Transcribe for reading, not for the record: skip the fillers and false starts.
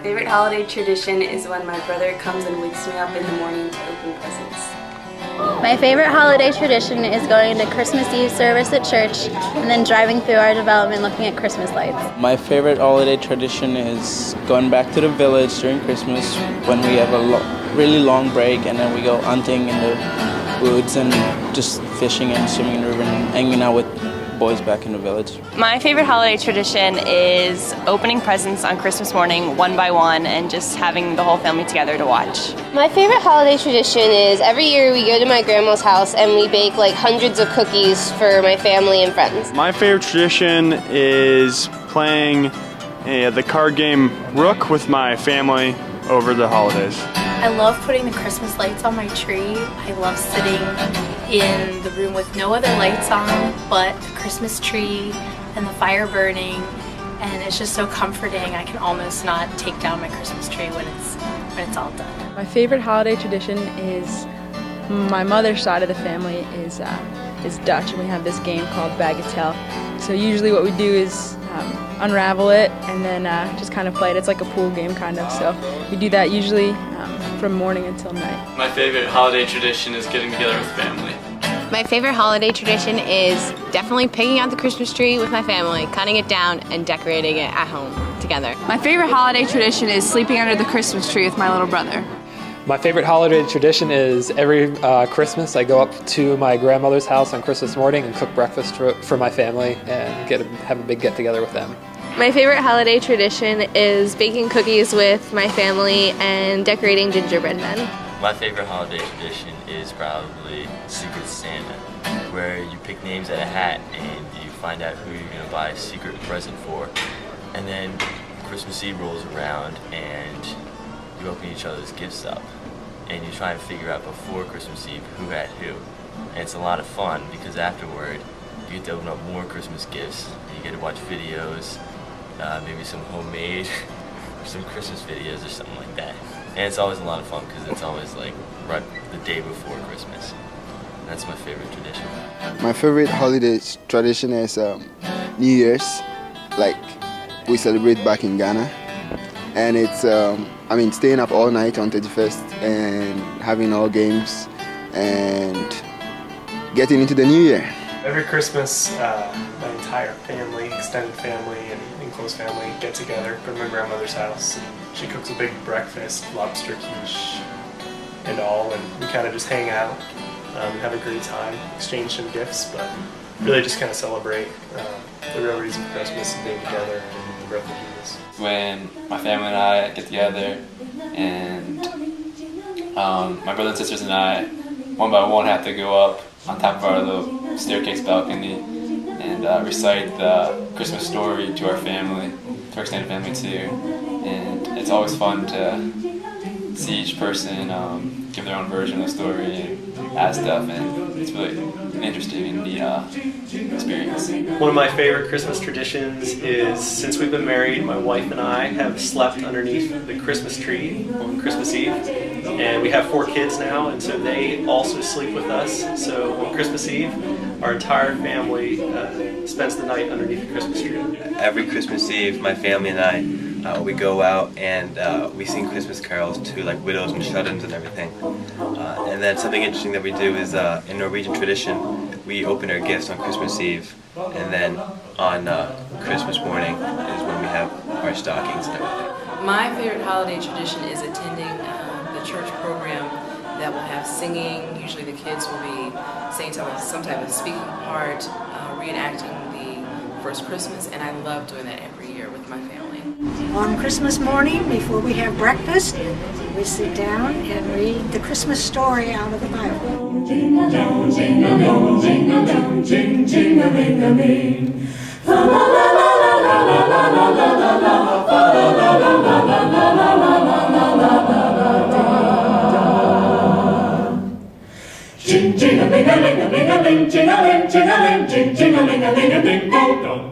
favorite holiday tradition is when my brother comes and wakes me up in the morning to open presents. My favorite holiday tradition is going to Christmas Eve service at church and then driving through our development looking at Christmas lights. My favorite holiday tradition is going back to the village during Christmas when we have a really long break, and then we go hunting in the woods and just fishing and swimming in the river and hanging out with boys back in the village. My favorite holiday tradition is opening presents on Christmas morning one by one and just having the whole family together to watch. My favorite holiday tradition is every year we go to my grandma's house and we bake like hundreds of cookies for my family and friends. My favorite tradition is playing the card game Rook with my family over the holidays. I love putting the Christmas lights on my tree. I love sitting in the room with no other lights on but the Christmas tree and the fire burning, and it's just so comforting. I can almost not take down my Christmas tree when it's all done. My favorite holiday tradition is my mother's side of the family is Dutch, and we have this game called Bagatelle. So usually what we do is unravel it and then just kind of play it. It's like a pool game kind of, so we do that usually from morning until night. My favorite holiday tradition is getting together with family. My favorite holiday tradition is definitely picking out the Christmas tree with my family, cutting it down, and decorating it at home together. My favorite holiday tradition is sleeping under the Christmas tree with my little brother. My favorite holiday tradition is every Christmas I go up to my grandmother's house on Christmas morning and cook breakfast for my family and have a big get-together with them. My favorite holiday tradition is baking cookies with my family and decorating gingerbread men. My favorite holiday tradition is probably Secret Santa, where you pick names out of a hat and you find out who you're going to buy a secret present for. And then Christmas Eve rolls around and you open each other's gifts up and you try and figure out before Christmas Eve who had who. And it's a lot of fun because afterward you get to open up more Christmas gifts and you get to watch videos, maybe some homemade or some Christmas videos or something like that. And it's always a lot of fun because it's always like right the day before Christmas. That's my favorite tradition. My favorite holiday tradition is New Year's. Like we celebrate back in Ghana. And it's, staying up all night on 31st and having all games and getting into the new year. Every Christmas, my entire family, extended family, and close family get together, go to my grandmother's house. And she cooks a big breakfast, lobster quiche and all, and we kind of just hang out, have a great time, exchange some gifts, but really just kind of celebrate the real reason for Christmas and being together and the birth of Jesus. When my family and I get together and my brothers and sisters and I, one by one, have to go up on top of our little staircase balcony and recite the Christmas story to our family, to our extended family too. And it's always fun to see each person give their own version of the story and add stuff, and it's really an interesting and neat experience. One of my favorite Christmas traditions is, since we've been married, my wife and I have slept underneath the Christmas tree on Christmas Eve. And we have 4 kids now, and so they also sleep with us. So on Christmas Eve, our entire family spends the night underneath the Christmas tree. Every Christmas Eve, my family and I, we go out and we sing Christmas carols to like widows and shut-ins and everything. And then something interesting that we do is, in Norwegian tradition, we open our gifts on Christmas Eve, and then on Christmas morning is when we have our stockings and everything. My favorite holiday tradition is attending the church program that will have singing. Usually the kids will be saying some type of speaking part, reenacting the first Christmas, and I love doing that every year with my family. On Christmas morning, before we have breakfast, we sit down and read the Christmas story out of the Bible. Jingle, jingle, jingle, jingle, jingle, jingle, la la la la la la la la la la la la la Jing, jing-a-ling-a-ling-a-ling-a-ling, jing-a-ling, jing-a-ling, jing, jing-a-ling-a-ling-a-ding, go,